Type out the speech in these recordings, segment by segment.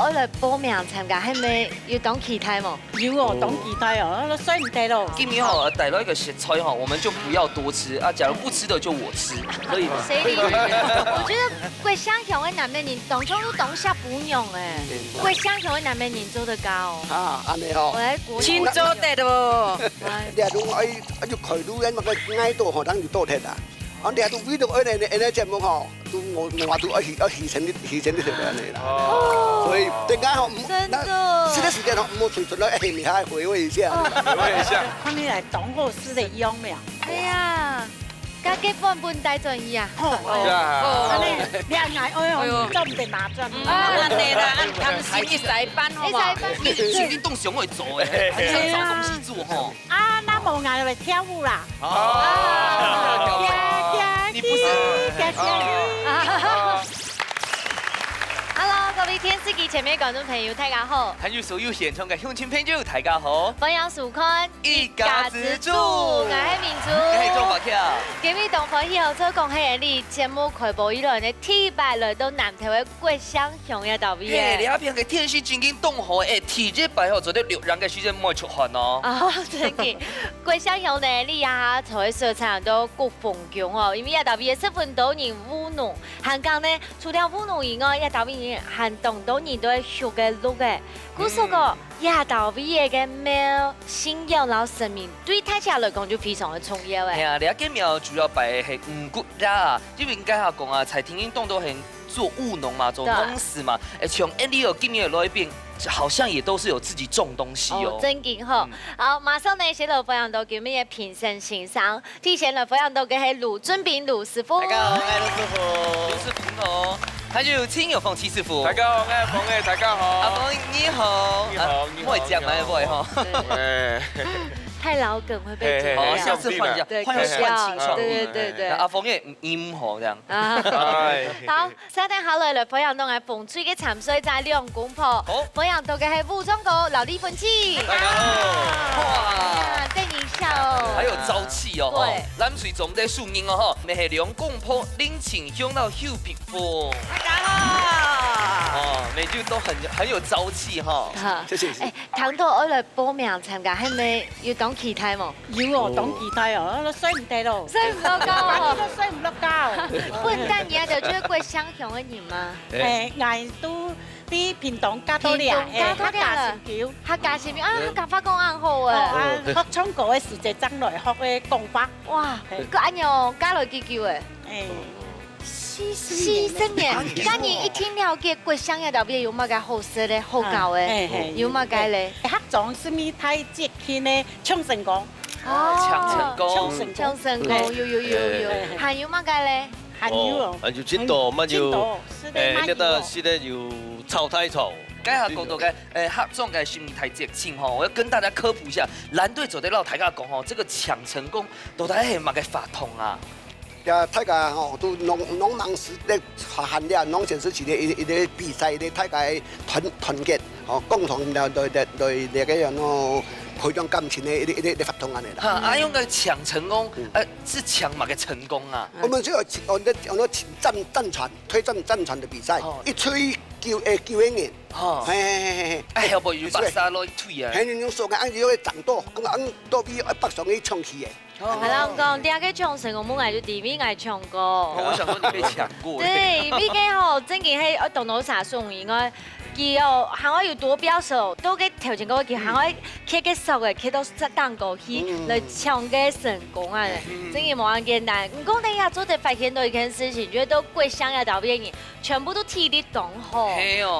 我來報名參加，係咪要當期待冇？有哦，當期待哦，所以唔得咯。今年哈逮到一个食材哈，我们就不要多吃啊。假如不吃的就我吃，可以吗？誰理？我覺得桂香熊嘅南美人當中都當下不用哎，桂香熊嘅南美人做得高。啊，安尼吼我。來估千做得咯。你係種要佢都因為佢挨到學等要多聽啊。我哋係都呢度呢節目嗬，都我話都犧牲啲條人嚟啦。所以點解我唔真的是的時間我冇隨出來氣你下回味一下。回味一下。看你嚟當好事的樣了。哎呀，家結婚半帶轉移啊！安尼你係嗌哎呦，做唔得拿轉。安尼啦，他們先去洗班好不好？去運動熊會做哎，還想找東西做哈。啊，那無嗌嚟跳舞啦。你不是。 Hello， 各位電視機前面觀眾朋友，大家好！還有所有現場嘅鄉親朋友，大家好。歡迎收看一家之主，我係明珠，我係莊華僑。今日東方以後所講係你節目開播以來呢，第一擺來到南投嘅桂香熊嘅導嘿，演。你那邊嘅天氣真經凍好誒，體熱擺好，做得流人嘅時間唔會出汗哦。啊，真嘅，桂香熊呢，你呀做嘅色彩都夠風強哦，因為導演十分多人舞弄，香港呢除了舞弄以外，導演還動多年都係學嘅錄嘅。故說個導演嘅咩信仰然後生命，對大家來講就非常的重要誒。係啊，你一見面主要擺係五谷啦，因為應該下講啊，彩婷運動都係做務農嘛，做農事嘛，從 Andy 今年來一邊，好像也都是有自己種東西哦。真勁好，好，馬上呢，先來分享到叫咩嘢評審欣賞，提前來分享到嘅係盧俊炳盧師傅。大家好，我係盧師傅，盧師傅好。還有親友鳳七師傅，大家好，我係鳳嘅，大家好。阿鳳你好，你好，你好。唔會講咪唔會哈。太老梗會被剪好，掉。下次換一下，換換清爽。對。阿鳳嘅唔好這樣。好，稍等下來分享到係風吹嘅沉水仔兩公婆。好，分享到嘅係武裝哥劉麗芬妻。大家好。哇，對你笑哦。還有朝氣哦。對。咱水總在樹蔭哦吼，咪係兩公婆拎情向到休皮風。大家好。哦，每句都很有朝氣哈。謝謝。誒，唐導我來報名參加，係咪要當期待冇？有哦，當期待哦，所以唔得咯。所以唔落高哦。所以唔落高。笨蛋嘢就中意桂香熊嘅人嗎？嗌都啲片檔加多啲啊，客家成橋，客家前面啊，客家話講啱好啊。學唱歌嘅時就爭來學嘅講法。哇，個安樣加來幾叫誒？西生年，今年一聽了解桂香嘅特別有乜嘅好食咧，好教嘅，有乜嘅咧？客莊是咪太節氣呢？唱成歌。哦，唱成歌，有，還有乜嘅咧？還有哦，還有青島，乜要呢個是咧要炒太炒。該下講到嘅客莊嘅是唔太節慶吼，我要跟大家科普一下，藍隊做啲老大家講吼，這個搶成功到底係乜嘅法通啊？大家吼都農民時咧限咧農產時期咧一啲比賽咧，大家團結，吼共同對那個樣咯培養感情咧一啲法通安尼啦。哈，阿勇嘅搶成功，是搶乜嘅成功啊？我們就有戰船推戰船的比賽，一吹叫一年。哎呀，不如白沙來推啊！係用數嘅，按住個長多，咁按多比北上啲唱戲嘅。係啦，我講點解唱成我冇嗌到 TV 嗌唱歌。我想說你被搶過。對，畢竟吼，真嘅係我動到啥送應該。佢哦，行我要多表手，都嘅條件嗰個叫行我開嘅手嘅，開到蛋糕去來搶嘅成功啊！真係冇咁簡單。唔講你呀，做得發現到一件事情，覺得都桂香嘅導演，全部都體力動好。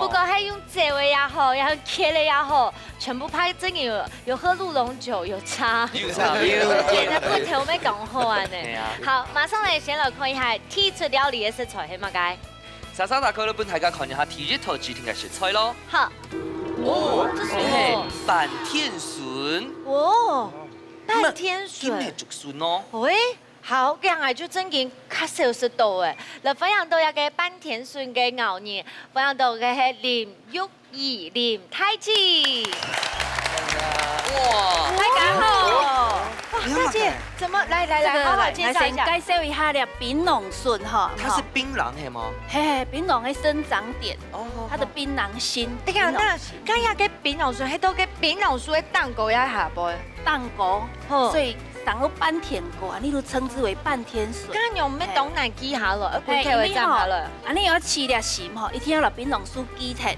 不過係用這位也好，然後開的也好，全部拍真嘅有喝鹿茸酒，有茶，有茶，見得不頭咩講好啊呢？好，馬上嚟先來看一下提出料理嘅食材係乜嘅。莎莎大哥，本大家看一下體日頭指定嘅食材咯。好。哦，這是板天筍。哦，板天筍。今日竹筍咯。喂，好，咁樣就真件較少食到誒。嚟分享到一個板天筍嘅牛肉，分享到嘅係林玉儀、林太子。哇！大家好。哇，大姐，怎麼来，好好介绍一下。先介绍一下了槟榔笋哈，它是槟榔嘿吗？嘿，槟榔的生长点，它的槟榔心。你看，那刚下嘅槟榔树，迄都嘅槟榔树嘅蛋糕也下播，蛋糕，所以上了半天果啊，你都称之为半天笋。刚用咩东南记下了，一开会站下了。啊，你要饲粒心吼，一天要把槟榔树挤脱，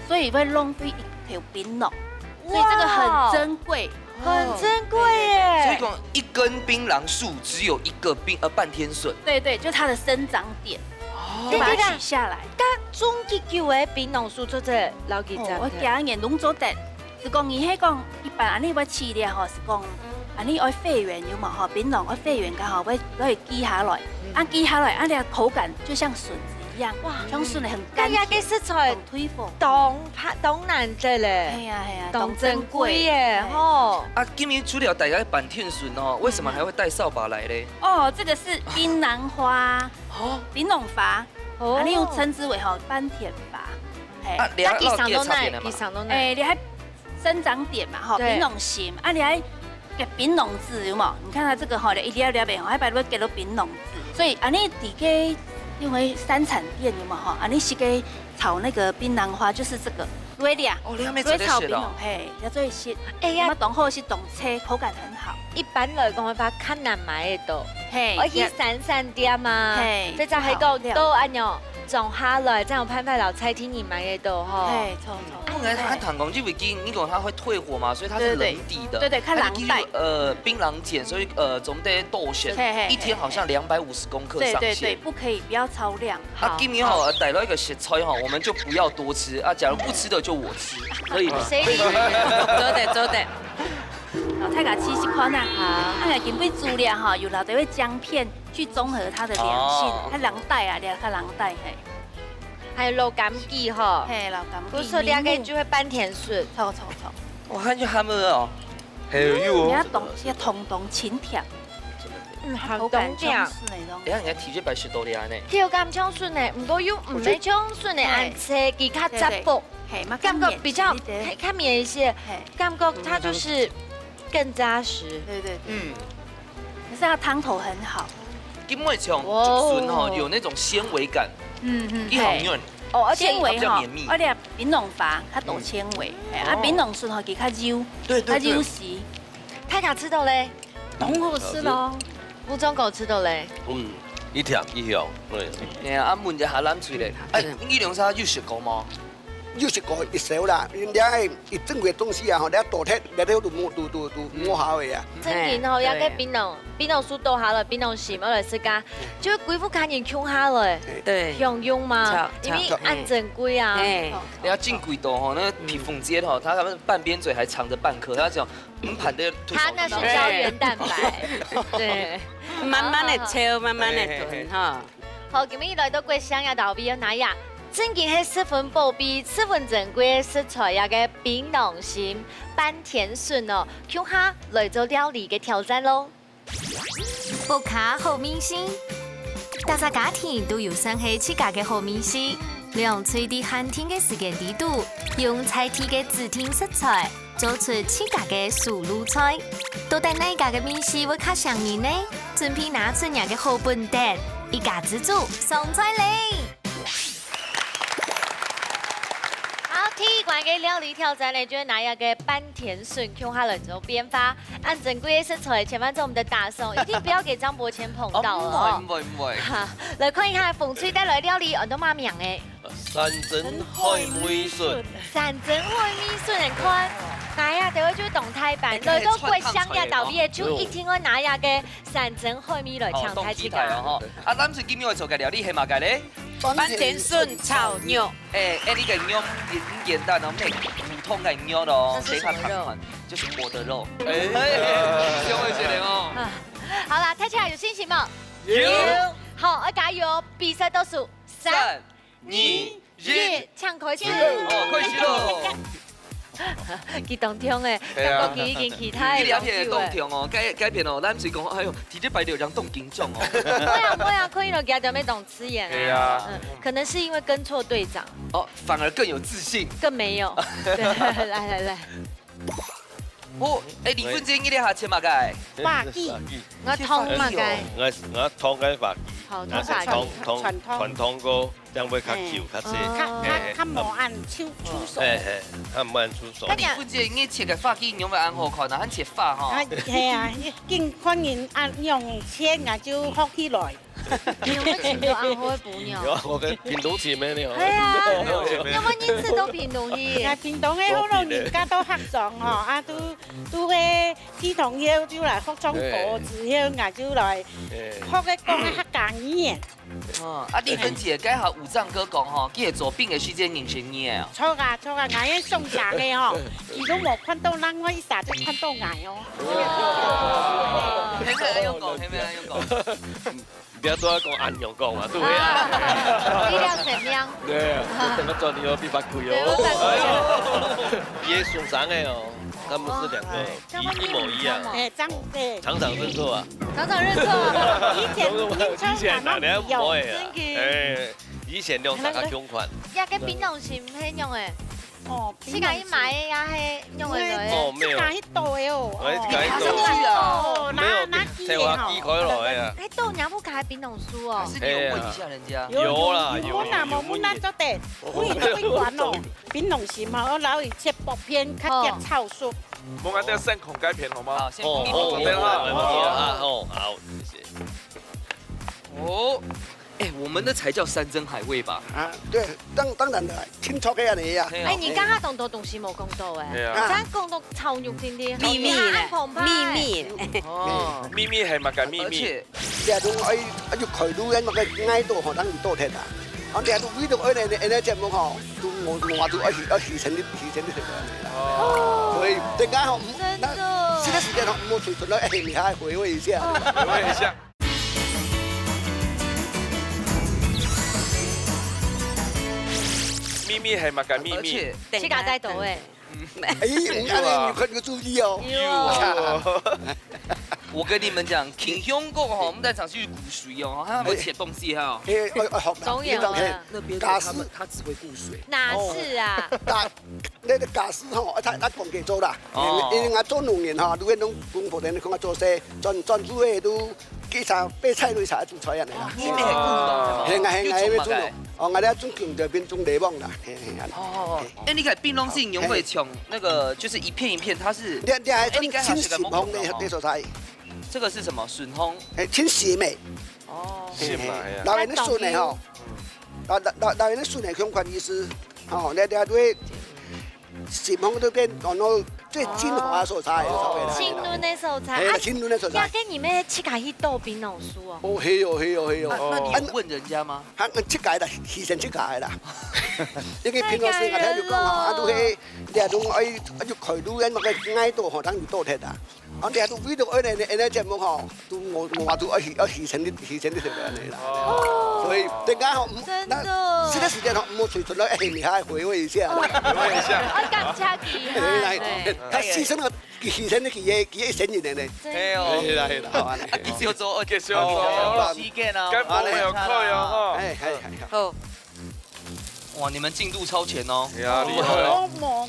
所以会浪费一条槟榔，所以这个很珍贵。很珍贵耶！所以讲一根槟榔树只有一个半天笋。对对，就它的生长点，就把它取下来。甲中级球的槟榔树做这老几张。我今年拢做得，是讲伊迄讲一般安尼要饲咧吼，是讲安尼爱肺圆有嘛吼，槟榔爱肺圆刚好会挤下来，啊挤下来，啊咧口感就像笋子一样，哇，像笋的很甘甜，嘅食材推风，东南这嘞，哎呀，东珍贵耶吼。啊，今年除了大家板天笋哦，为什么还会带扫把来嘞？哦，这个是槟榔花，槟榔伐，啊，你又称之为吼斑田伐，啊，那地上都那，地上都那，哎，你还生长点嘛吼，槟榔心，啊，你还给槟榔籽有冇？你看它这个吼，一粒粒的吼，还把它给了槟榔籽，所以啊，你底个因为山产店有冇吼，啊，你是给炒那个槟榔花，就是这个蕊粒，哦，你还没做这些咯？嘿，要做一些，哎呀，冻好是冻切，口感很好。一般来讲，我发较难买的都，嘿，而且散店嘛，嘿，再加迄个都按样种下来，这样拍拍老菜厅你买的都吼。嘿，错。不然看糖工这尾鸡，你讲它会退火嘛，所以它是冷底的。对对，看冷带。槟榔碱，所以总得豆咸，一天好像250公克上限。对，不可以，不要超量。啊，今年哈逮到一个食材哈，我们就不要多吃啊。假如不吃的就我吃，可以吗？做得。老太甲吃款啊，好，啊，根本资料哈，有老的会姜片去综合它的良性，它凉带啊，它凉带嘿。还有老柑橘哈，嘿，老柑橘。不是两个就会半甜笋，错。我看就他们哦，还有你要懂些通通轻甜，好东酱。等下你还提这白石豆的呢？有甘香笋的，唔过有唔是香笋的，按切其他杂薄，感觉比较看绵一些，感觉它就是更扎实。对，可是它汤头很好。因为像竹笋哈有那种纤维感，一好嫩哦，而且纤维哈，绵密。而且槟榔伐它多纤维，啊槟榔笋哈给它揉，它揉实。太卡吃到嘞，很好吃咯。吴忠狗吃到嘞，一甜一香，对。哎呀，啊问一下咱嘴嘞，哎，你两啥有食过吗？有食过一少啦，人家一整个东西啊，吼，你倒脱，你都摸下去啊。真然后也个槟榔树倒下来，槟榔馅我来自家，就规副看见穷下来，对，用嘛，因为按正规啊。哎，人家进鬼斗哈，那个皮缝间哈，他们半边嘴还藏着半颗，他讲盘的。他那是胶原蛋白，对，慢慢的抽，慢慢的炖哈。好，今日来到桂香呀，到底要哪样？真嘅係十分寶貝、十分珍貴嘅食材，有嘅槟榔心、半甜筍哦，向下來做料理嘅挑戰咯。博卡好明星，大家家庭都有生起自家嘅好明星，用隨地寒天嘅時間地度，用菜地嘅指定食材，做出自家嘅素魯菜。到底哪家嘅明星會較上癮呢？準備拿出人嘅好本蛋，一家之主送菜嚟。體育館嘅料理挑戰呢，就是拿一個半甜筍，向下來做編發，按正規嘅食材，前翻做我們的大餸，一定不要給張伯謙碰到哦。唔會。哈，來看一下風吹帶來料理，我都媽名嘅。山珍海味筍。山珍海味筍嚟看，拿呀，就會做動態版，來到桂香呀島邊，就一定要拿呀嘅山珍海味來搶台起㗎。哦，啊，咱是今日要做嘅料理係嘛嘅咧？半甜筍炒牛。哎，你個牛很簡單哦，咩普通嘅牛咯，誰怕糖款？就是我的肉。哎，各位姐姐哦。好啦，睇起來有信心嗎？有。好，我加油，比賽倒數3、2、1，搶開始。哦，開始咯。佢動聽誒，感覺佢已經其他嘅。呢兩片動聽哦，改變哦，咱唔是講，哎呦，直接擺到人動緊張哦。不呀，可以了，給他沒懂吃眼。對啊，可能是因為跟錯隊長。哦，反而更有自信。更沒有。對，來。哦，李芬姐你哋下切嘛嘅？法醫，我通嘛嘅，我湯緊法好兒，通法傳統歌，這樣會較翹較細，較無按出手。較唔按出手。李芬姐你切嘅發型有冇按好看啊？咱切發吼。係啊，見看人按用切啊就學起來。你有冇請到按好嘅伴有啊，我嘅片到前咩你好？係啊，有冇認識到片到去？啊，平常嘅好多人家都合作吼，啊都嘅志同曉就來服裝課字曉，啊就來學嘅講嘅客家語。哦，李芬姐該下武藏哥講吼，佢係做兵嘅時間認識你啊。錯啊，我嘅送茶嘅吼，如果冇看到人，我一下就看到我哦。係咪用講？係咪用講？不要多講按用講啊，對啊。力量怎樣？對啊，我做你要比法貴哦。也送上嘅哦，他們是兩個一模一樣。廠長認錯啊！廠長認錯。以前哪年唔會啊？以前用啥個胸款？呀，個檳榔是唔係用嘅。哦，世界一買也係用嘅嚟。哦，沒有。一袋哦。哦，沒有，才話寄開來啊。喺度人不開檳榔樹哦。是你有問一下人家？有啦，有。我那冇那做得，我而家會玩哦。檳榔樹嘛，我攞嚟切薄片，加啲臭酥。我們要先孔蓋片好嗎？先哦，好，謝謝。哦。哎，我們的才叫山珍海味吧？啊，對，當然啦，清楚嘅人嚟啊。哎，你剛剛當到東西冇講到誒，咱講到炒肉先啲，秘密咧，秘密。哦，秘密係乜嘅秘密？你係用愛要佢都因為佢挨到可能要多聽啊。我哋係都呢度愛你隻冇嗬，都我都愛犧牲啲食嘅。哦。所以陣間學其他時間學冇隨順咯，你係回味一下。回味一下。秘密係乜嘅秘密？黐架仔度誒。唔佢要注意哦。我跟你們講，挺香港哈，我們在場去骨髓哦，還有沒有切東西哈？總有啊。那邊他只會骨髓。哪是啊？你個家私吼，他講嘅做啦。因為我做農業哈，都係種公婆哋，你講我做些專注嘅都幾茶白菜類茶做菜人嚟啦。呢邊係公農係嘛？係種農。哦，我哋種強就變種地幫啦。哦，哎，你睇檳榔是用會從那個就是一片一片，它是。你係種清鹹紅嘅所在。這個是什麼？筍紅。清鹹味。哦。鹹啊，係啊。嗱，你筍嚟吼，嗱你筍嚟香港意思，哦，你哋對鹹紅都變到最精華所在。清嫩的所在。係清嫩的所在。呀，跟你們切開一豆檳榔樹哦。哦，係哦。那你有問人家嗎？我切解啦，犧牲切解啦。因為檳榔樹我睇住講啊，都係你係種愛要佢都因為佢挨到可能要多聽啊。我哋係都呢度愛你隻冇嗬，都我話都愛犧牲啲食嚟啦。所以陣間學其他時間學冇隨順咯，你係回味一下。我感謝佢。他犧牲個犧牲啲嘢成年嚟。係哦。係啦。繼續做，繼續做。時間啊。跟我有開啊！係。好。哇！你們進度超前哦。係啊，厲害哦。我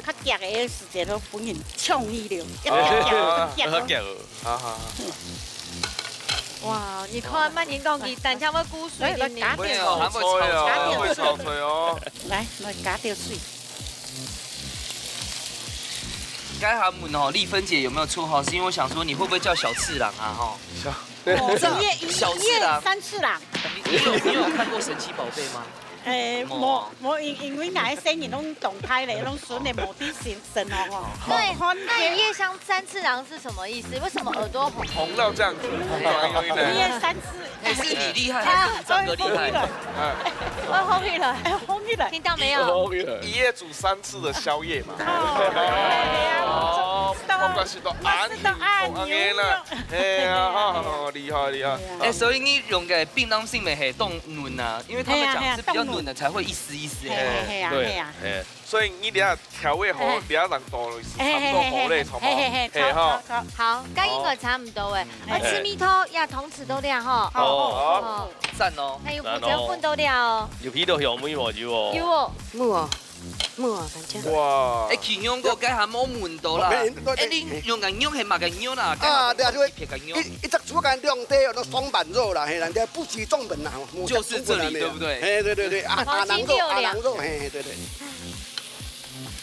較夾嘅時間都本人創意了，哇！你看慢點講佢，但係我骨髓你加會炒菜哦。來加條水。該他們哦，麗芬姐有沒有綽號？是因為我想說，你會不會叫小次郎啊？哈。小次郎、三次郎。你有看過神奇寶貝嗎？冇，因為那些聲音攏動態嚟，攏選嚟冇啲神學哦。對，那夜香三次郎是什麼意思？為什麼耳朵紅到這樣子？夜三次，是你厲害還是武藏哥厲害？我後面了，聽到沒有？一夜煮3次的宵夜嘛。我嗰時都啱啦，係啊，厲害。哎，所以你用嘅檳榔性味係凍嫩啊，因為他們講是比較嫩的才會一絲一絲。係啊。所以你哋下調味好，你下人多類似差唔多好咧，係嘛？好，跟應該差唔多誒。我吃米湯呀，同時都亮吼。讚哦。還有胡椒粉都亮哦。有皮都香，冇毛椒哦。有哦。冇啊。mua bạn chứ. Wow. 誒，其中個梗係冇門到啦。誒，你用緊用係乜緊用啦？啊，对啊，就撇緊用。一只猪肝两底那双板肉啦，嘿，人家不惜重本啦，就是这里，对不对？哎，对对对，阿郎肉，嘿，对对。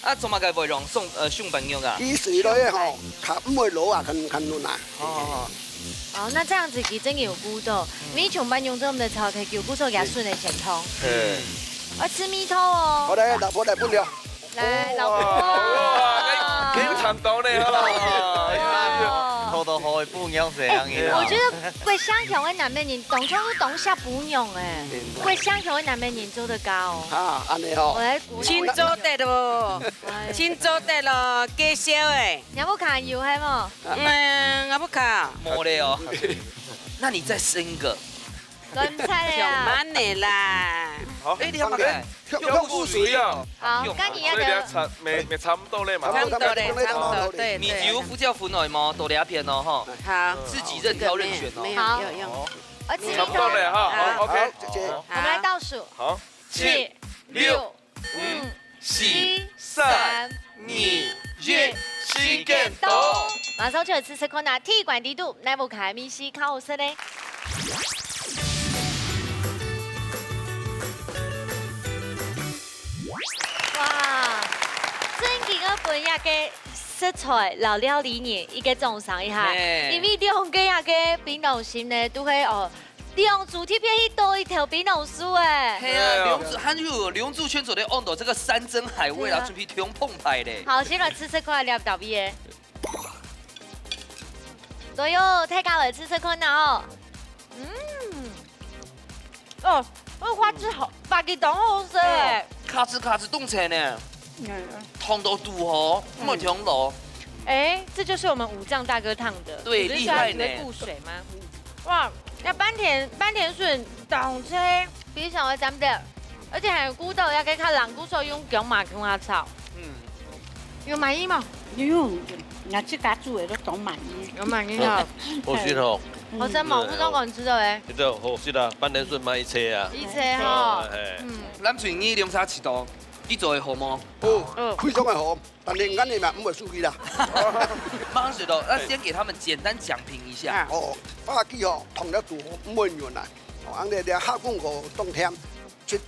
啊，做乜嘅會用上朋友啊？伊水落吼，較唔會老啊，近嫩啊。哦。哦，那这样子其實真嘅有骨頭，米窮班用咗我們的炒可以叫骨頭給它順利前通。我吃米頭哦。我來，老婆來分了。來，老婆。哇，經常到咧偷偷開半樣這樣嘅。我覺得貴香強嘅南邊人，當初都當下不用哎，貴香強嘅南邊人做得高。啊，安尼吼。我來估。清做得咯，清做得咯，介紹誒。你有冇看油係冇？我不看。冇咧哦。那你再生一個。亂猜上啊！班的啦。好，誒，你有冇嘅？用污水啊。好，跟住一所以你條。咪差唔多咧嘛。差不多嘞，差不多，對米對。酒、胡椒粉來嘛，多兩片哦，哈。好，自己任挑任選沒哦。有用。我吃米差不多咧頭。哈，好 OK。我們來倒數。好7、6、5、7、3、2、1，時間到。馬上就係吃看下鐵管地度，乃部開米西烤好食咧。哇！真幾個分野嘅食材、老料理呢，一個種上一下，因為兩個呀嘅檳榔心呢，都係哦，兩組貼片去多一條檳榔樹誒。係啊，龍珠，還有龍珠圈做的按到這個山珍海味啦，準備挺澎湃的。好，先來吃看了特別。對喲，太高了，吃看哦。哦，我花枝好，白雞檔好食誒。咔吱咔吱動起呢，燙到肚哦，沒燙到。哎，這就是我們武將大哥燙的。對，厲害呢。不水嗎？哇，那班田筍當車比上會沾的，而且還有骨頭，也可以看冷骨頭用薑麻薑下炒。有滿意嗎？有，我自家煮的都懂滿意。有滿意啊！好食哦。好食冇？我想講知道誒。知道好食啦，班田筍買一車啊。一車哈。咱最近兩叉七度，你做會好嗎？哦，非常的好，但係眼裡嘛唔會輸佢啦。馬上學到，那先給他們簡單講評一下。哦，花雞哦，燙得煮好唔會軟啦。哦，安尼啲客官個冬天，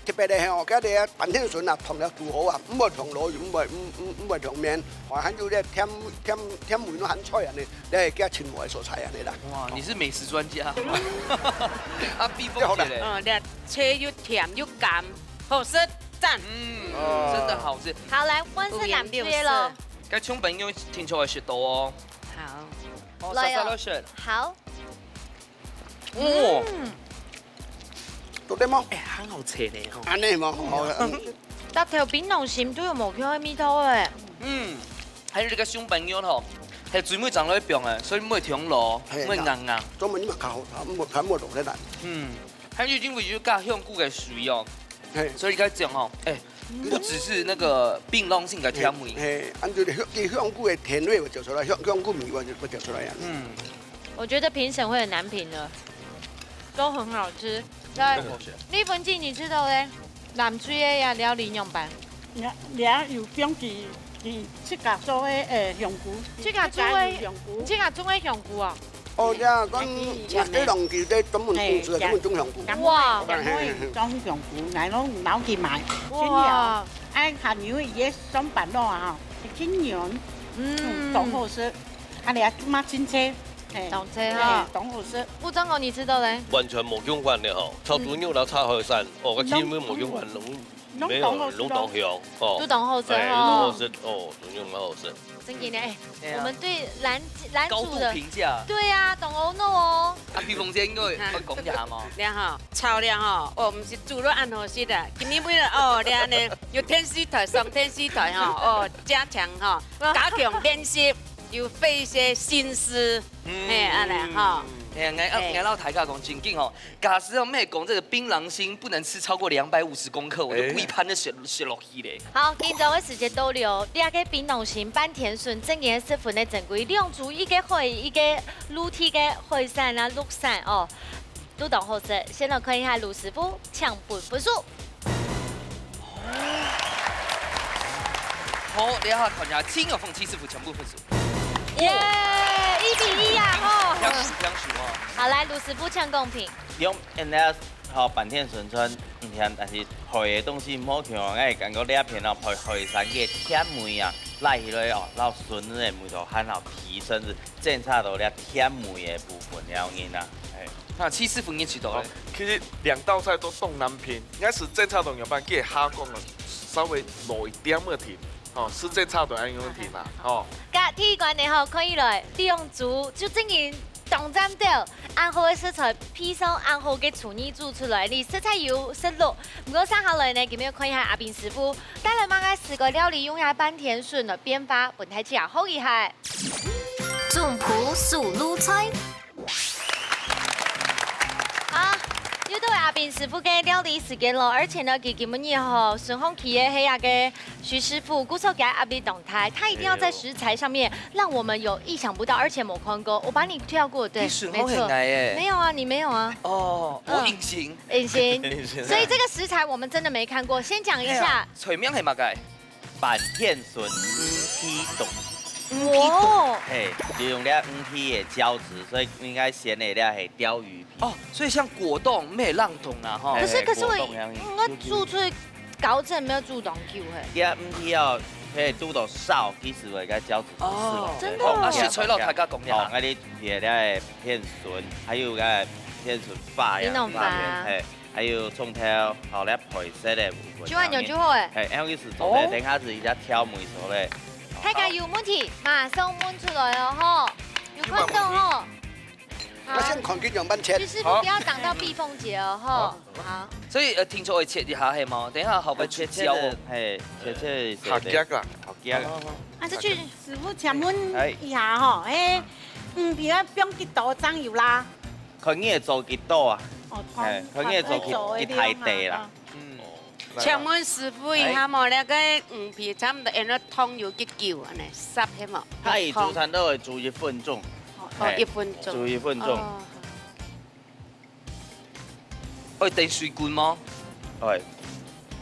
特別係哦，嗰啲班田筍啊，燙得煮好啊，唔會燙老，唔會燙面，還有咧添梅咯，很菜啊你，你係加青菜蔬菜啊你啦。哇，你是美食專家。啊，避風姐咧。你車又甜又乾，好食讚。真的好吃。好，來溫室南邊咯。該沖朋友聽出來學到哦。好。來哦。好。做得麼？很好吃呢。安尼嘛，好。搭條檳榔心都有無叫米頭誒。還有這個小朋友吼，係最尾長落去病誒，所以唔會痛落，唔會硬硬。專門嘛較好，唔會落得難。還有因為就加香菇嘅水哦，所以該講吼，不只是那個檳榔性嘅甜味。按照啲香菇嘅甜味會做出來，香菇味會做出來呀。我覺得評審會很難評的，都很好吃。來，李文靜，你知道咧？南水嘅也料理用版。你有講佢自家做嘅香菇，自家做嘅香菇啊！哦，即係講啲農記啲專門公司專門種香菇。哇！種香菇，嚟攞攞去賣。哇！按下牛嘢上班咯啊，天然，當好食。啊，你阿媽親車。當車哈，當好食。吳長官，你知道咧？完全冇相關嘅吼，炒豬肉然後炒海鮮，哦，個基本冇相關，沒有龍當香，哦，都當好食哦，好食哦，豬肉蠻好食。真嘅咧，我們對藍高度煮的評價。對呀，當好弄哦。啊，避風姐應該會講一下嘛。然後炒了吼，哦，唔是煮了按好食的，今年為了哦，然後呢，有天使台上天使台吼，哦，加強吼，加強練習。要費一些心思，安尼哈。俺老台家講真緊吼，假使要咩講這個檳榔心不能吃超過250公克，我就規盤都雪落去咧。好，今朝嘅時間到了，你個檳榔心、班田筍、正嘅食份嘅珍貴，兩組一個海，一個露天嘅海產啊、陸產哦，都當好食。先來看一下盧師傅搶本分數。好，等下看下金有凤七师傅全部分数。耶，1比1呀，吼。相许哦。好，来卢师傅抢公平。用人家好坂田纯春，唔听，但是配的东西唔好像我感觉两片哦，配三个甜梅啊，来起来哦，然后笋的梅头很好提升，是正差到了甜梅的部分了因啊。那七师傅已经知道了。其实2道菜都动难拼，应该是正常同样班给哈讲了，稍微落一点的甜，哦，是正常的安用甜啦，哦。甲体观念吼，可以来利用煮，就正经动站到安好的食材，披上安好嘅厨艺煮出来，你食材有食落。不过上下来呢，今日看一下阿斌师傅带来马个4个料理，用下半天笋的变化，本台吃好厉害。中埔素卤菜。好，又到阿斌师傅嘅料理时间咯，而且呢，佢今日吼顺风企业黑亚嘅徐师傅，鼓手给阿斌动态，他一定要在食材上面让我们有意想不到，而且没看过。我把你跳过，对，没错。没有啊，你没有啊。哦，我隐形。隐形。所以这个食材我们真的没看过，先讲一下。脆面系乜嘅？坂田笋批冻。哇！嘿，利用了批的胶质，所以应该咸的了是鲷鱼皮。哦，所以像果冻、咩浪冻啊，哈。可是我煮出搞成没有煮冻球嘿。啲批哦，可以煮到烧，其实会个胶质哦，真的。啊，是吹到大家讲呀。哦，嗰啲撇了片笋，还有个片笋发呀，嘿，还有葱头，好了配色的部分。煮完有煮好诶。嘿，然后去试做咧，等下子一只挑梅熟咧。大家有问题马上问出来哦，吼，有看到吼。我先看见杨班切。徐师傅不要挡到避风节哦，吼。好。所以听说会切一下系吗？等一下后边切椒哦。嘿，切好夹啦，好夹。啊，这句师傅请问一下吼，诶，比啊变几多张油啦？看你做几多啊？哦，看你做几太地啦。请问师傅一下冇那个鱼皮差唔多用咗汤油几久安尼烚起冇？他以煮餐都会煮1分钟。哦，1分钟。煮1分钟。会等水滚吗？会。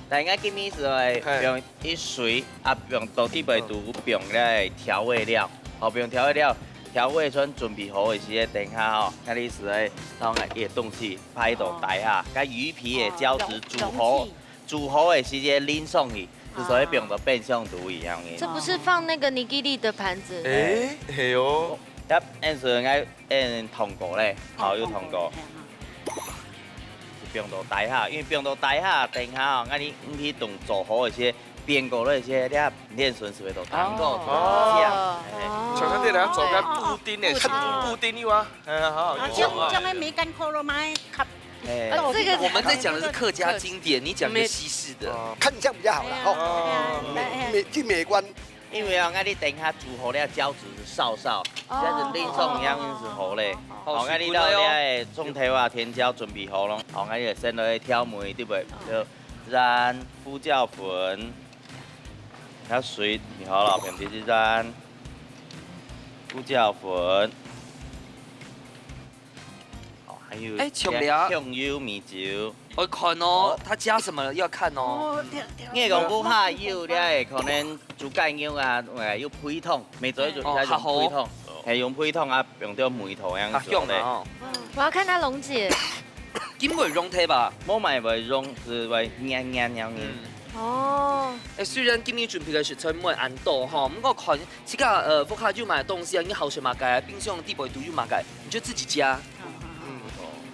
但係今年是會用啲水啊，用到底袂煮，用咧調味料，後用調味料，調味全準備好嘅時，等下吼，嗰啲是會當個熱東西擺到底下，甲魚皮嘅膠質煮好嘅時間淋上去，就所以用到變相肚一樣嘅。這不是放那個尼基利的盤子？誒，係哦。一時愛糖果咧，好有糖果。冰到底下，因為冰到底下，等下哦，你去凍做好嘅些，冰過那些，你練筍是會到糖果醬。像嗰啲嚟做緊布丁嘅，布丁要啊，係啊，好好用。將啲米干扣了嗎？这个我们在讲的是客家经典，你讲的西式的，看相比较好了哦，最美观。因为啊，你等下煮好了胶质是少，这样子淋上样是好嘞。好，你到了葱头啊、甜椒准备好咯。好，你就先落去挑梅，对不对？就沾胡椒粉，然后水你好了，平时就沾胡椒粉。还有香油、米酒。我看哦，他加什么要看哦。你讲不怕油咧，可能煮芥油啊，有配汤，未做就用配汤，系用配汤啊，用到梅头样做咧。我要看他溶解。根本溶体吧？冇咪会溶，是会黏样。哦。虽然今日准备的是春梅安豆哈，不过看这个福卡酒买的东西啊，你好选嘛改，冰箱地位都有嘛改，你就自己加。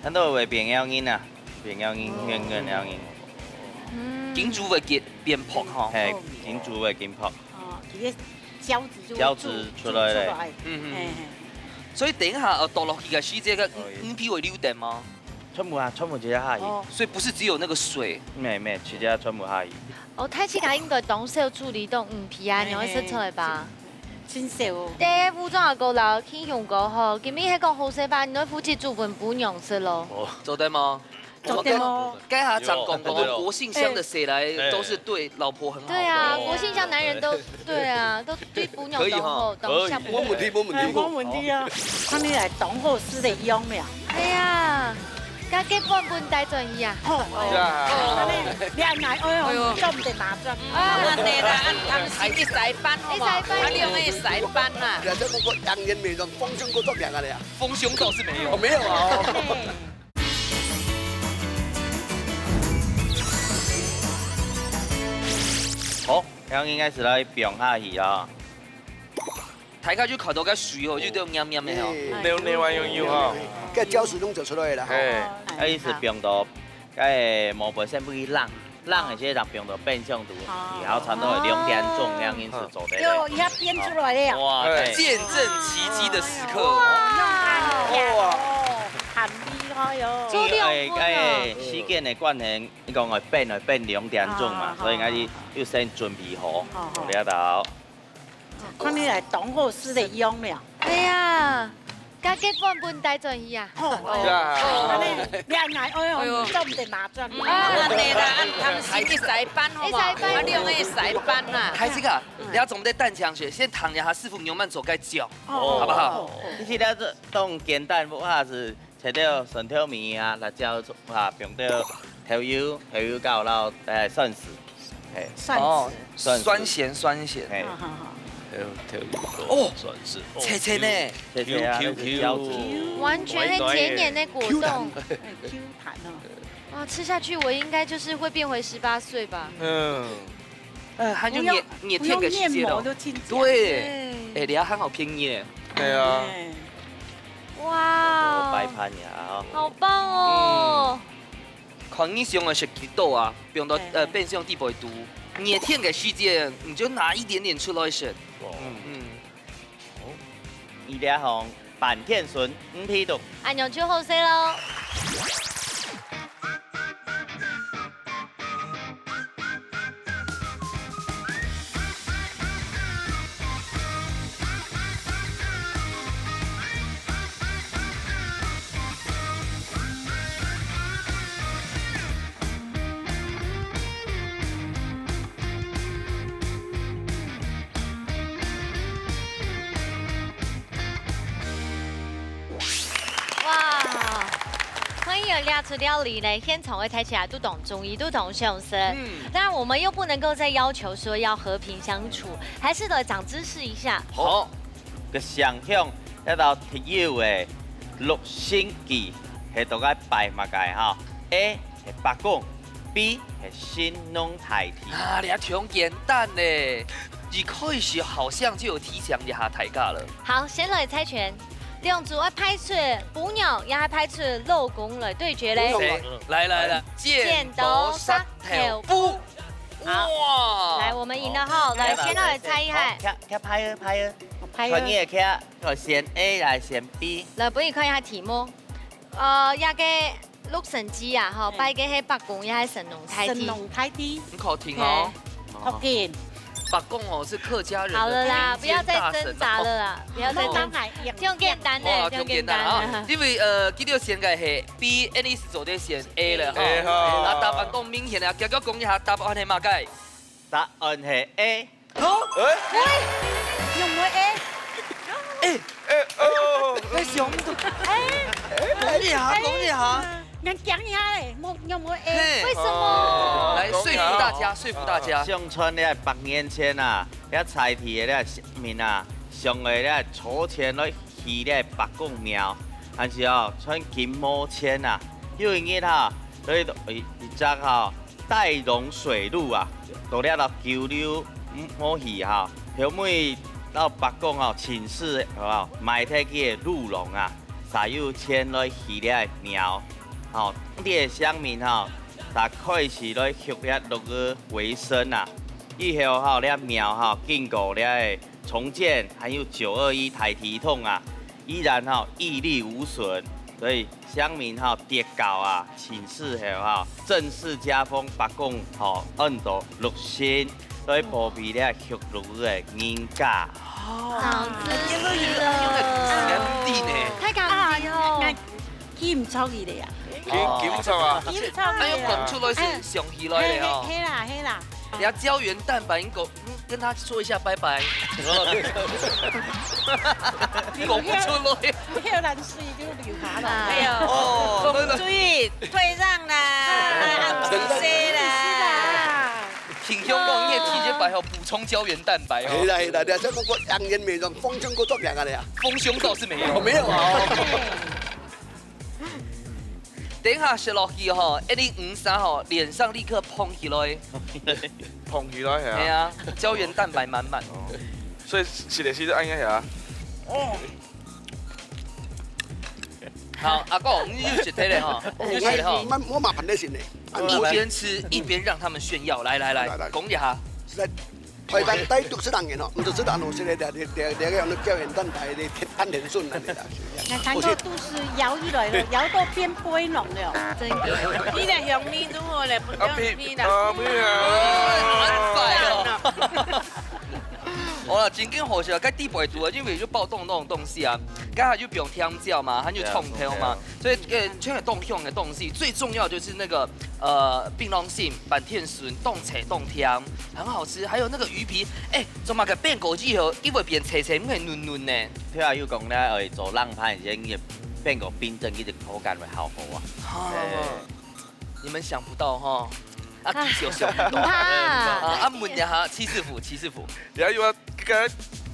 咱都会变妖音啊。变妖音，圆妖音。金珠会变泡哈，嘿，金珠会变泡。哦，佢嘅胶质出来咧。所以等一下倒落去嘅时，这个鱼皮会流点吗？全部直接下去。所以不是只有那个水。没，直接全部下去。哦，太起家应该动手处理动鱼皮啊，你会食出来吧？真少。第武装也够老，去用过吼，今日迄个好食饭，你夫妻煮饭不用食咯。做得吗？做得吗？该他讲公公国姓乡的谁来都是对老婆很好。对啊，国姓乡男人都对啊，都对妇女都好，都相冇問題。冇問題啊！他哋嚟當好師嚟用咩啊？哎呀，家結婚半大轉移啊！安尼戀愛愛哦，做唔得拿獎。安尼啦，他們是去洗班好嘛？你用去洗班啦。人家我人人未讓豐胸過作名啊你啊？豐胸倒是沒有，沒有啊。好，咁應該是來병下去啊。睇下就看到個水哦，就都黏黏的哦。你話用要哈？個膠水攏做出來啦。啊，伊是病毒，個毛背先不去冷的些讓病毒變性毒，然後傳到2點重量因此做的。有一下變出來了。哇，見證奇蹟的時刻。哇，很厲害喲。事件的關係，你講會變2點重嘛，所以我哋要先準備好，了到。看你嚟當好師嚟用了。哎呀，家結婚半大轉移啊！安尼戀愛愛哦，做唔得拿獎。安尼啦，他們是去洗班好嘛？你用去洗班啦。還這個，你要總得淡漿血，先燙一下師傅牛慢走該腳，好不好？你知道這種簡單不怕是切到酸條麵啊，辣椒啊，用到調油到然後蒜絲，哦，酸鹹酸鹹。哦，切切呢，切啊，椒子，完全是甜甜的果冻。 Q 彈哦。哇，吃下去我應該就是會變回18歲吧？還就捏貼個細節咯。對，哎，你要很好拼耶。對啊。哇，擺盤呀，好棒哦！看你使用的是幾度啊？變到變成地不會毒。捏貼個細節，你就拿一點點出來選。伊倆紅板片筍5批度。按鈕就好勢咯。俩出料理呢，现场会睇起来都懂中医，都懂相声。当然我们又不能够再要求说要和平相处，还是得长知识一下。好，个上向一道特有的六星记，系度个拜嘛个哈。A 系八公 ，B 系神农太天。啊，你还挺简单嘞，一开始好像就有提醒一下大家了。好，先来猜拳。 兩組啊拍出捕鳥，也係拍出老公來對決咧。來，剪刀石頭布。哇！來，我們贏了哈，來先來猜一下。睇拍啊！看你嘅睇，選 A 來選 B。來，幫你看一下題目。一個六神雞啊，嗬，拜嘅係白公，也係神農太天。神農太天。很好聽哦。好聽。 白公哦是客家人。好了啦，不要再掙扎了啦，不要再掙扎，挺簡單的，挺簡單的。因為記得先個係 B， 你是做啲選 A 啦，哈。啊，答案講明顯啦，結果講一下答案係乜嘅？答案係 A。喂，用唔會 A？ 你想到？講一下。 人講一下咧，有冇 A？ 為什麼？來說服大家。上村咧100年前啊，咧菜地咧面啊，上個咧初前咧去咧白公廟，但是哦，穿金毛簽啊，有一日哈，所以一隻哈帶龍水路啊，到咧到九流摸魚哈，後尾到白公哦請示哦埋汰嘅鹿龍啊，才有簽來去咧廟。 哦，當地的鄉民哈，才開始來學咧落去維生啊。以後哈，咧廟哈經過咧重建，還有921台體統啊，依然哈屹立無損。所以鄉民哈跌告啊，請示後哈正式加封白公哈按到6星，來保庇咧學路嘅人家。長知識了，太感激哦！檢錯佢哋啊！ 檢測啊！哎呦，講出來是上起來的哦。係啦。人家膠原蛋白應該跟他说一下拜拜。讲不出来。跳人水就流下来。哎呦，哦，公主退让啦，按姿势啦。挺香港液体这白后补充胶原蛋白哦。係啦係啦，你係想講個人面上豐胸個作用啊你啊？丰胸倒是没有，沒有啊。等一下食落去吼，一零53吼，脸上立刻蓬起來，捧起來係哎啊。呀，胶原蛋白滿滿。所以是的，是的，按一下。哦。好，阿公，你就食睇咧吼，你就食吼。我麻煩你先嚟。一邊吃一邊讓他們炫耀，來，講一下。台灣第獨食人嘅咯，唔獨食人路食咧，你用啲膠原蛋白，你烹調順啊你啦。那韓國都是搖起來了，搖到變杯濃了，真的。你的香味如何嘞？不用你的。很快哦。好了，真更好笑，该地百度啊，因为就暴动那种东西啊，刚才就不用听叫嘛，它就冲跳嘛，所以全个动向的东西，最重要就是那个槟榔心、板片笋、冻菜、冻香，很好吃，还有那个鱼皮，做嘛个变果之后，因为变脆脆，唔会嫩嫩呢。譬如要講咧，我哋做冷盤已經變個冰鎮，佢哋口感會好好啊。你們想不到哈。啊，有想不到。啊，問一下七師傅。然後要個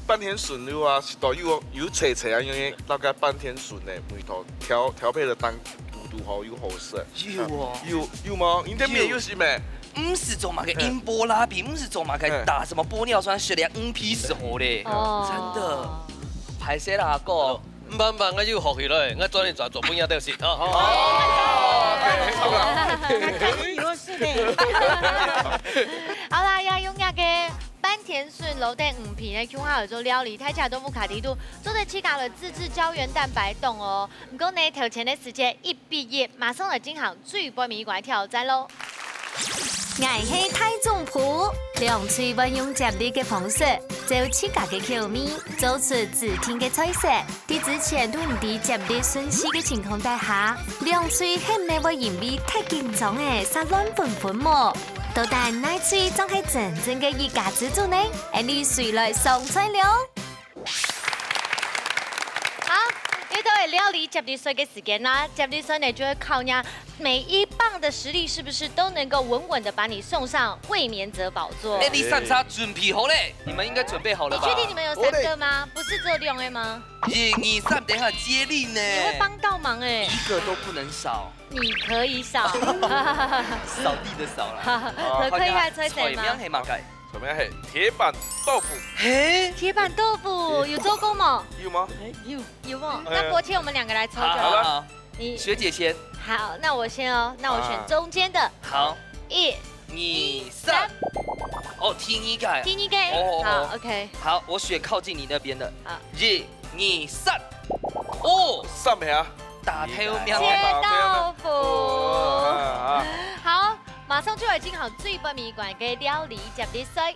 半天筍肉啊，是到有脆脆啊，因為那個半天筍的梅頭調配的當糊塗好有好食。有哦。有嗎？你這邊有是咩？唔是做嘛個英波拉比，唔是做嘛個打什麼玻尿酸血量皮時候嘞。真的。排泄啦，哥。唔辦，我要學起來，我昨天做半日都食啊。好啦，要用那個半田筍樓頂5片嘅 Q 號做料理，睇起來豆腐卡地度做得起搞了自製膠原蛋白凍哦。唔過呢，頭前的時間一畢業，馬上來進行最杯米怪挑戰咯。我係太總譜，用最運用接力嘅方式，就自家嘅口味，做出自天嘅菜色。喺之前都唔啲接力順序嘅情況底下，兩嘴係咪會因為太緊張嘅，撒亂紛紛麼？到底哪嘴仲係真正嘅一家之主呢？你誰來上菜了？好，呢度係料理接力水嘅時間啦，接力水呢就會靠你每一棒的實力是不是都能夠穩穩的把你送上衛冕者寶座？你三叉準備好嘞？你們應該準備好了吧？你確定你們有3個嗎？不是只有2個嗎？1、2、3，等下接力呢。你會幫到忙哎。一個都不能少。你可以少。掃地的掃啦。可以係吹誰嗎？係嘛計？什麼係鐵板豆腐？鐵板豆腐有做過嗎？有嗎？有嗎？那國切我們2個來抽就好。好了，你學姐先。好，那我先哦，那我選中間的。好，1、2、3。哦，聽一個。聽一個。好 ，OK。好，我選靠近你那邊的。好，1、2、3。哦，上咩啊？打透明。切豆腐。好，馬上就來進行最不迷關嘅料理接力賽。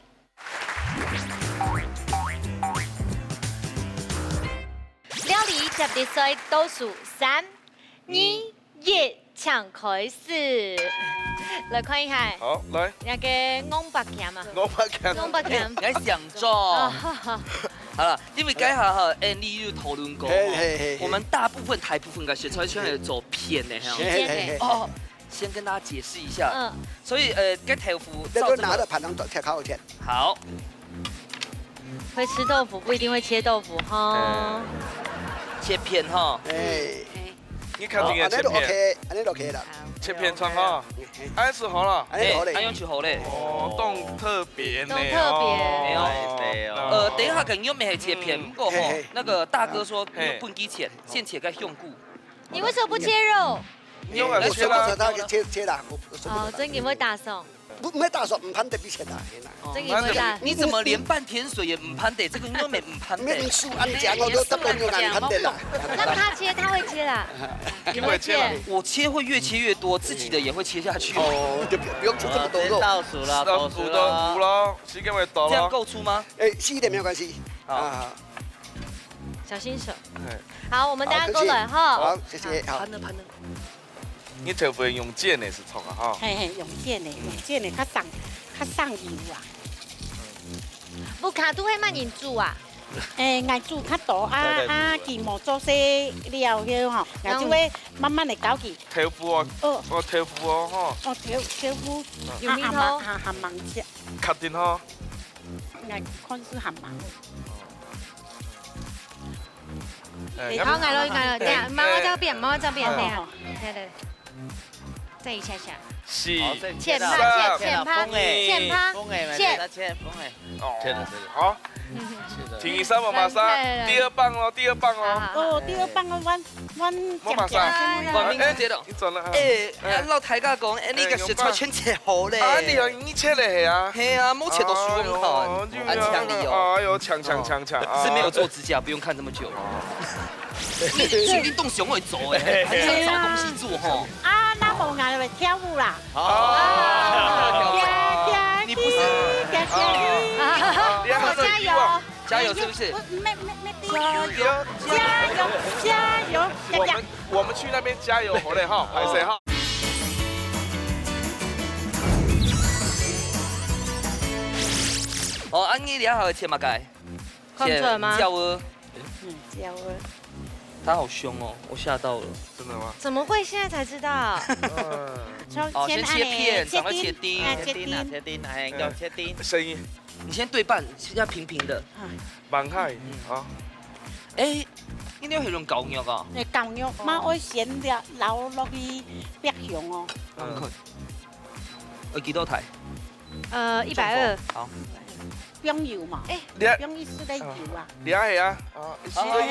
料理接力賽倒數3、2、1，搶開始。來看一下。好，來。那個翁白鉗啊。翁白鉗。你想做？好了，因為該下哈，Andy 有討論過，我們大部分台部分嘅寫出來全係做片的，哦，先跟大家解釋一下。所以該豆腐。你都拿着盤當切烤切。好。會吃豆腐不一定會切豆腐哈。切片哈。你看這個切片。安尼就 OK 啦。切片裝哈，安吃好了。安用去好嘞。哦，凍特別呢。凍特別。對哦。等一下可能又沒係切片，不過吼，那個大哥說不給切，現切該用骨。你為什麼不切肉？用來切啦。切啦。哦，真嘅會打送。唔係打送，唔攀得比切啦。真嘅會打。你怎麼連半甜水也唔攀得？這個因為唔攀得。咩輸安講我都得到用安攀得啦。讓他切，他會切啦。你會切？我切會越切越多，自己的也會切下去。哦，就不用切這麼多肉。倒數啦，倒數到5咯，時間會到這樣夠粗嗎？細一點沒有關係。啊。小心手。好，我們等下過來哈。好，謝謝。好。攀呢。你豆腐用剪的是創啊哈？用剪的，較上油啊。不卡都会慢人煮啊？愛煮較多佢冇做些料嘅吼，我就會慢慢嚟搞佢。豆腐哦，豆腐哦，吼。豆腐有面頭，鹹芒食，確定吼。我看是鹹芒。好，挨落，等下，慢慢照變，等下，對，再一下下。是。淺趴，好。停3秒馬上，第2棒哦，第2棒哦。哦，第2棒我馬上。黃明姐咯。你轉啦。老太家講，你個雪菜全切好咧。啊，你用你切嘞係啊？係啊，冇切到水咁看，強力哦。哎呦，強。是沒有做指甲，不用看這麼久。你運動熊會做誒，很想找東西做吼。啊，那無眼嚟跳舞啦。你不是？加油是不是？加油！我們去那邊加油好嘞哈，係誰哈？哦，安妮你好，切馬蓋。看出來嗎？叫我。叫我。他好兇哦，我嚇到了。真的嗎？怎麼會現在才知道？哦，先切片，然後切丁，切丁，哎，要切丁。聲音。你先對半，要平平的。慢開，啊。誒，你有係用狗肉啊？狗肉，媽愛先啲撈落去白香哦。幾多台？120。好。不用油嘛？不用一絲的油啊。你係啊？一絲的油。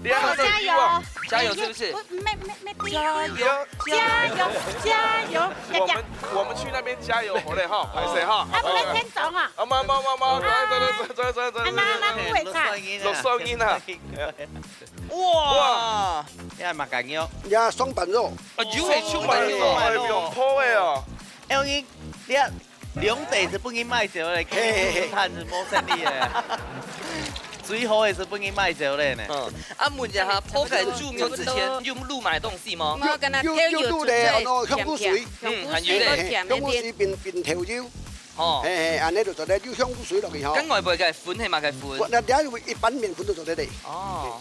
你加油！加油是不是？加油！我們去那邊加油好嘞哈，係誰哈？啊，不能聽講啊！啊媽，走。那會唱。錄收音啊！哇！你係麥雞肉？呀，松板肉。啊，油係松板肉，係用鋪的哦。因為兩地是不應賣走的，碳是冇生意的。最好的是不應賣走的呢。啊，問一下，鋪蓋煮牛之前有錄買東西嗎？我跟他有錄咧，香菇水，還有咧，香菇水變調椒。哦，安尼就做咧，要香菇水落去吼。跟外邊嘅款係嘛嘅款？那點解一般麵款都做得嚟？哦，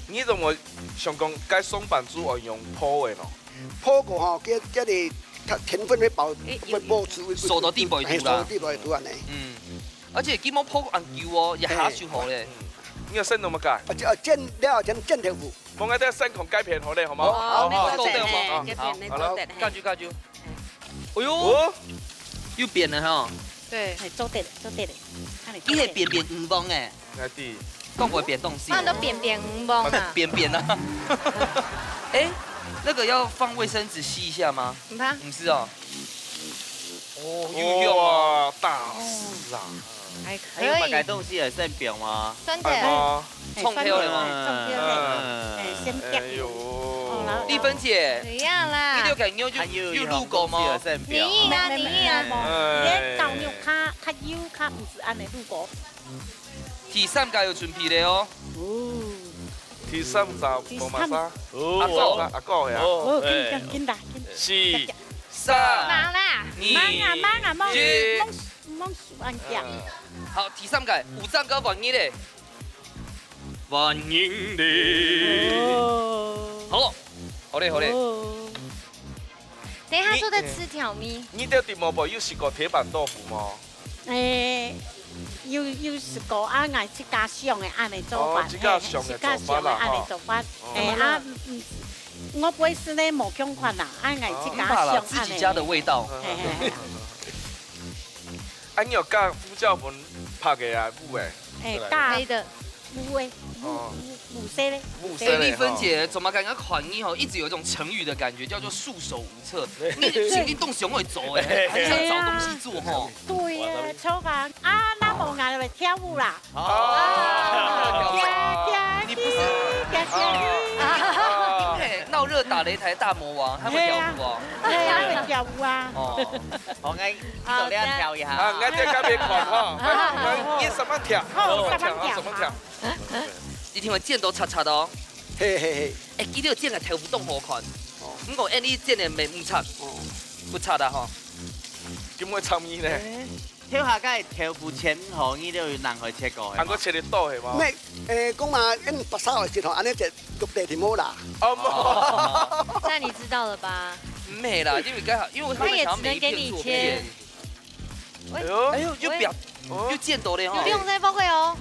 你怎麼想講該松板豬我用鋪的咯？鋪個吼，叫你。甜分會爆收到地背圖啦，地背圖安尼。而且基本鋪按油哦，一下就好咧。你要升到乜解？煎了煎豆腐。我哋都升同雞片好咧，好冇？好，雞片好了，加住。哎呦，又扁了哈。對，係做得。你係扁五磅誒。係啲。都唔會扁東西。那都扁5磅啊。扁啊。哎。那個要放衛生紙吸一下嗎？唔怕，唔是哦。哦，又用啊，大師啊！還可以。還有買東西有生餅嗎？酸的。沖漂了嗎？先哎呦！麗芬姐。怎樣啦？你有感覺有錄過嗎？你意啊！你狗肉卡腰卡唔是按你錄過。第3屆有準備咧哦。第3集冇馬莎，阿哥係啊。哦，見打。4、3、忙啦。忙啊，忙數按講。好，第3屆5張高黃英咧。黃英咧。好嘞。等一下做的吃條米。你哋點冇有試過鐵板豆腐嗎？要試過啊！嗌自家上嘅按嚟做法，自家上嘅按嚟做法。我本身咧冇咁款啦，按嗌自家上自己家的味道。啊，你有教呼叫本拍嘅啊？唔誒？教的。母色嘞，麗芬姐怎麼感覺黃英吼一直有一種成語的感覺，叫做束手無策。你運動熊會走誒，很想找東西做吼。對啊，炒飯啊，那無眼咪跳舞啦。你不是？鬧熱打擂台大魔王，他會跳舞啊？係啊，會跳舞啊。哦，好啱，做呢一跳一下。啊，啱啲交俾佢哈，你什麼跳？什麼跳？你聽我箭都擦擦的哦。嘿。誒，佢條箭係跳唔動好看。咁我你箭嘅未唔擦，不擦的哈。點會參與呢？跳下cái條褲前後呢都要人去切過韓國切得多係嘛？咩講話因白沙嘅時候，安尼就肉地甜好啦。哦，那你知道了吧？没啦，因为刚好，因为他们想要每一片做片。哎呦，哎呦，又表又見到咧你哈。用這包會哦。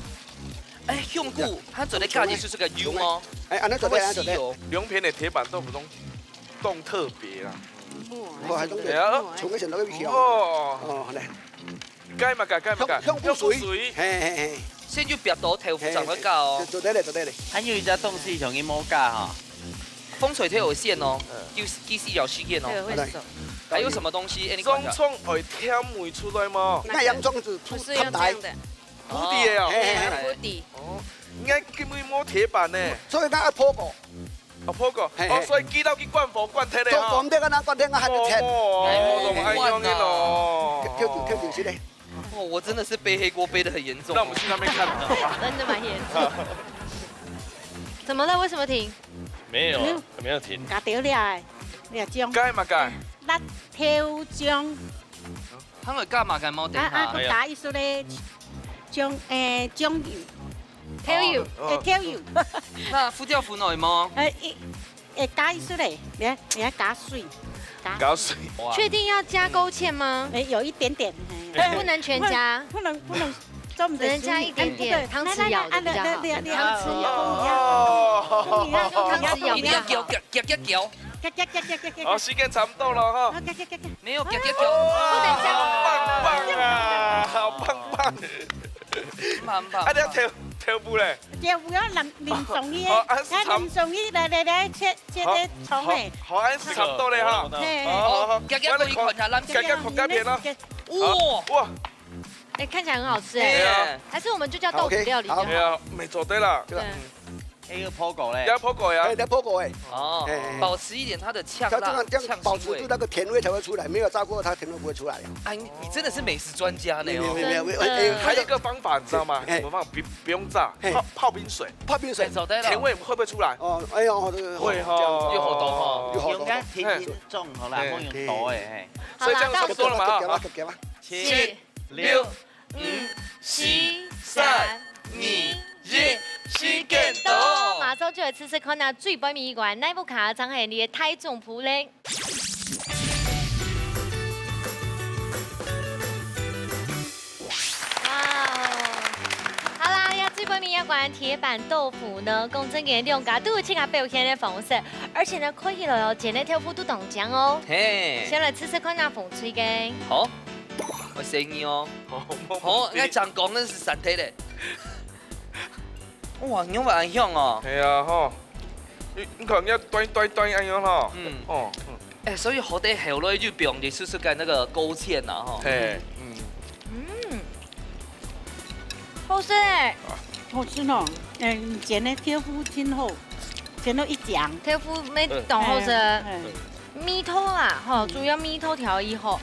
哎，用過，他昨天價錢就是個 U 哦。安尼做對，安尼做對。兩片的鐵板豆腐凍特別啦。我係咁嘅，從嗰陣到嗰邊哦，嚟。解嘛解嘛香菇水，係。先要表到豆腐長得高哦。做得嚟，做得嚟。還有一隻東西從伊摸價哈，風水條有線哦，有四條線哦。還有什麼東西？哎，你看中葱會甜味出來嗎？那洋葱是不是出台，用這樣的，蝴蝶哦。蝴蝶。哦，應該根本摸鐵板呢。所以講一破過。哦，破過。哦，所以記到去灌火灌鐵咧哈。做咁啲個，灌啲個係要切。哦，咁愛用嘅咯。跳條先咧。哦，我真的是背黑鍋背得很嚴重。那我們去那邊看。真的蠻嚴重。怎麼了？為什麼停？沒有，沒有停。加掉了，你將解嘛解？辣條醬，他們幹嘛？幹貓等下。佢加一數咧醬醬油，挑油，挑油。那敷掉敷內嗎？加一數咧，你要加水，加水。確定要加勾芡嗎？有一點點，不能全加，不能，只能加一點點，湯匙舀的比較好。湯匙舀，一定要攪一攪。好，時間差唔多了哈。沒有攪，不能加。棒棒啊，好棒棒。很棒。啊，你跳舞咧？跳舞要淋上衣，淋上衣嚟切啲葱嚟。好，按時差唔多咧哈。好，攪可以看下，咱攪加片咯。哇！哎，看起來很好吃哎。還是我們就叫豆腐料理就好。係啊，沒做對啦。一個破果咧。要破果呀。要破果哎。哦，保持一點它的嗆辣、這樣保持住那個甜味才會出來，沒有炸過它甜味不會出來。哎，你真的是美食專家呢哦。還有一個方法，你知道嗎？什麼方法？不用炸，泡冰水。泡冰水，甜味會不會出來？哦，哎呦，會哈，又好多哈。用緊甜種好啦，冇用多嘅。所以這樣差不多了嘛？好，7、6、5、4、3、2、1，時間到。馬上就來吃吃看那最北面關乃木卡張係你的台中普咧。最北面一關鐵板豆腐呢，講真嘅兩家都有請下表現的方式，而且呢可以來剪的豆腐都當醬哦。嘿，先來吃吃看那風吹嘅。好，我聲音哦。好，你講講的是實體的。哇，你用話香哦。係啊，吼，你看要端安樣吼。嗯。哦。哎，所以好啲後來就用你試試看那個勾芡啊，吼。嘿。好食誒。好吃喏，煎的豆腐挺好，煎到一醬。豆腐沒當好食，米頭啦，哈，主要米頭調一好。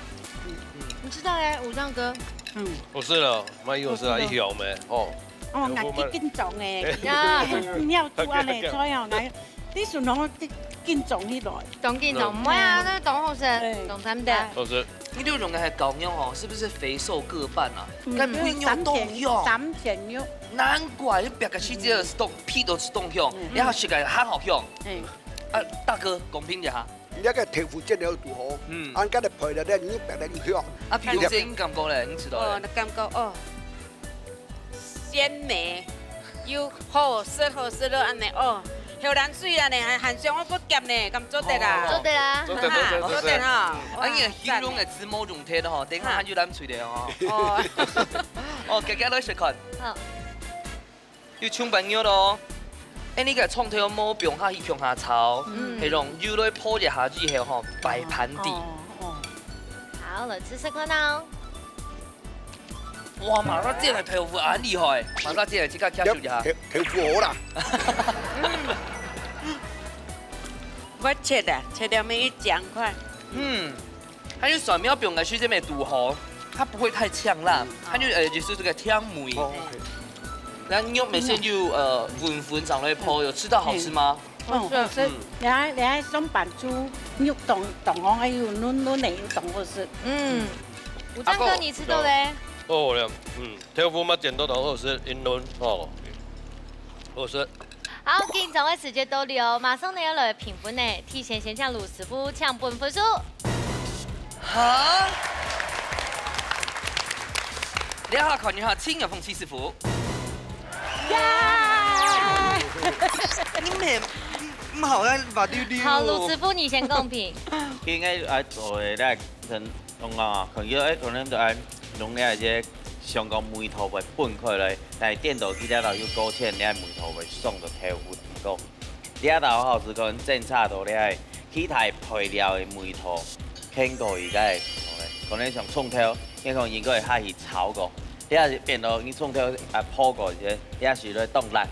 你知道咧，武藏哥？我試了，蠻有試啊，一條咩？哦。哦，硬啲緊撞嘅，你要煮安尼菜哦，嚟，你順啷啲緊撞起來？當緊撞，唔會啊，那當好食，當三的。好食。你這種嘅係狗肉哦，是不是肥瘦各半啊？但配肉都用，三片肉。難怪你別個細節是凍，屁都是凍香，然後食個很好香。啊，大哥，公平一下。一個豆腐煎了多好，按家的配了咧，你白得又香。啊，譬如這你感覺咧，你知道咧？哦，你感覺哦，鮮美又好食了安尼哦。後南水啊呢，還上我不夾呢，咁做得啦，做得啦，做得哈。啊，你形容係指某種體的吼，等下就咱嘴的吼。哦，家家都食看。好。要搶朋友咯，哎，你個創頭冇用下去向下炒，係用油來鋪一下之後吼，擺盤底。好了，吃吃看哦。哇，麻辣煎係豆腐很厲害，麻辣煎係即刻吸收一下。豆腐好啦。我切的，切到沒一醬塊。它就上面要用的是這邊肚河，它不會太嗆辣，它就是這個甜味。然後肉咪先要混上來鋪，有吃到好吃嗎？好吃。你喺松板豬肉凍我還有嫩嫩的，有凍好吃。武藏哥，你吃到嘞？哦了，天赋嘛，剪刀头或者是英伦哦，或者是。好，紧张的时间到了，马上呢要来评分呢。提前先向卢师傅抢本分数。好，你好，考验下青阳凤七师傅。你唔好啊，把丢丢。好，卢师傅你先公平。應該愛做嘅咧，同啊，可能就係用咧隻上個梅頭為搬開來，但係電腦機了後要勾芡，你係梅頭為送到頭骨個。了後後是可能偵查到咧，其他配料嘅梅頭，傾過而家係可能像葱頭，因為應該係下去炒過，了後變到你葱頭啊破過啫，了後是咧凍爛。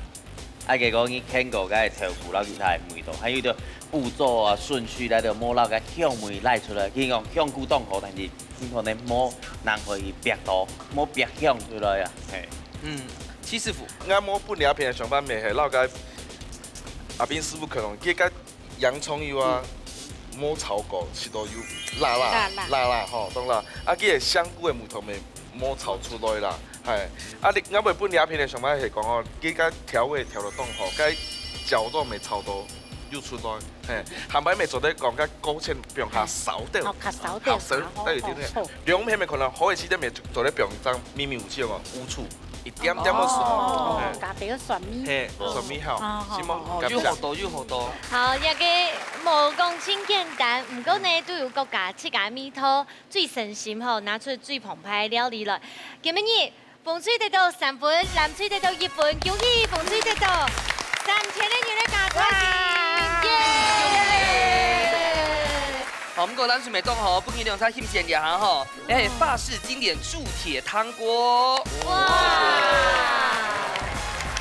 啊，結果你傾過嘅頭骨啦，其他係梅頭，還有啲步驟啊順序咧，就摸到個香梅拉出來，佢講香菇凍好，但是你可能摸人可以白到，摸白香出來啊，係。七師傅，我摸半兩片上班未係撈個阿邊師傅可能佢個洋葱油啊摸炒過，吃到有辣吼，懂啦？啊，佢個香菇嘅梅頭未摸炒出來啦。係，啊！我每半兩片嘅上班係講哦，佢個調味調到凍好，個角度未炒到要出來，係，係咪咪做得講個勾芡不用下少啲，少得一點點，兩片咪可能可以試得咪做得不用爭咪咪有啲個烏醋，一點點嘅哦，加啲個蒜米，係蒜米好，是冇？要好多。好，一個無講真簡單，唔過呢都有國家自家味道最神心吼，拿出最澎湃料理來。今日風水得到3分，藍水得到1分，恭喜風水得到3000元嘅價值，好，咁個咱準備當好，本期兩餐欠錢兩行吼，你係法式經典鑄鐵湯鍋。哇！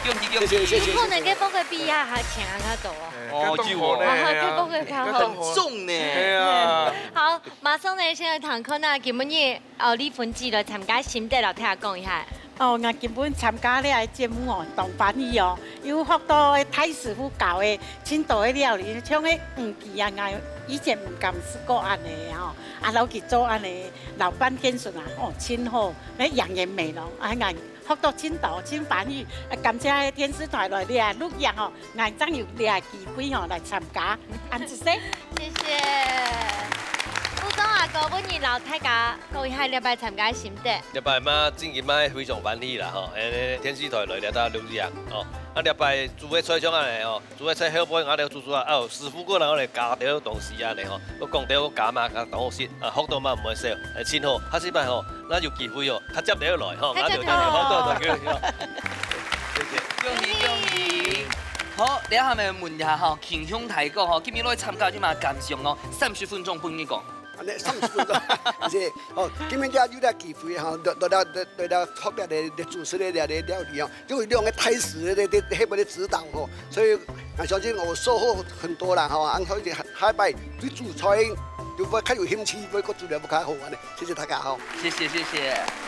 恭喜！可能嘅幫佢比下下錢喺度啊。哦，很重呢。係啊。好，馬上呢先去堂課啦。今日你分子來參加心得，來聽下講一下。哦，我基本參加呢個節目哦，當翻譯哦，有好多太師傅教的青島的料理，像迄黃記啊，我以前唔敢試過安尼吼，啊老去做安尼，老闆見順啊，哦，真好，迄樣嘢味咯，啊我學到青島青翻譯，感謝電視台來啲啊錄像哦，我真有啲機會哦來參加，安子生，謝謝。副總阿哥，本日老大家講一下禮拜參加心得。禮拜嘛，正經嘛非常歡喜啦吼，電視台來了到錄像哦，啊禮拜煮嘅菜種安尼吼，煮嘅菜好本我哋煮啊，哦師傅個人我哋加啲東西安尼吼，我講啲我加嘛加當好食，啊福到嘛唔會少，真好，下次擺吼，咱有機會哦，他接你來吼，咱就好多謝謝。恭喜！好，你下面問一下吼，傾向大哥吼，今日來參加啲嘛感想咯，30分鐘半你講。安尼30分鐘，是哦。今日有啲機會哈，對到特別的主持的料理哦，因為兩個太師的迄個的指導哦，所以我相信我收穫很多啦哈。按好似下一拜對煮菜就會較有興趣，會個煮得會較好安尼。謝謝大家好。謝謝。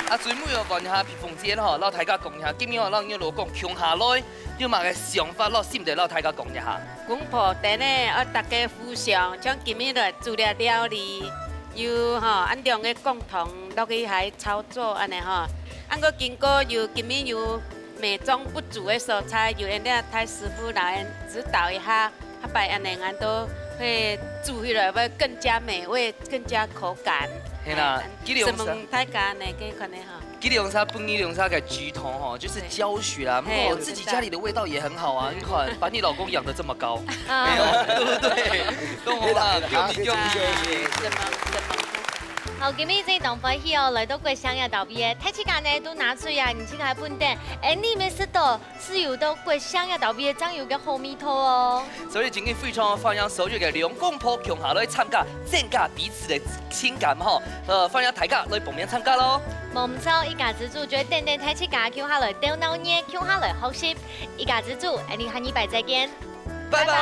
啊，最尾要問一下皮鳳姐吼，老大家講一下，今日我讓你老公窮下來，有乜嘅想法，老心得老大家講一下。廣播電呢，我大家互相將今日來煮了料理，有吼按兩個共同落去喺操作安尼吼，按個經過有今日有美中不足的蔬菜，有人哋太師傅來指導一下，下擺安尼俺都會煮起來會更加美味，更加口感。係啦，什麼大家呢？給可能哈。吉利龍沙本地龍沙嘅雞頭吼，就是教學啦。我自己家裡的味道也很好啊，你看把你老公養得這麼高，對不對？懂我啦，恭喜！好，今日這檔歡喜哦，來到桂香嘅島邊，睇起間呢都拿出呀，年輕喺本地，你們識到是有到桂香嘅島邊，將有個好味道哦。所以今日非常歡迎所有嘅兩公婆窮下來參加，增加彼此的情感吼。歡迎大家來報名參加咯。冇唔錯，一家之主就等等睇起間，窮下來釣鬧熱，窮下來學習，一家之主，你下禮拜再見，拜拜。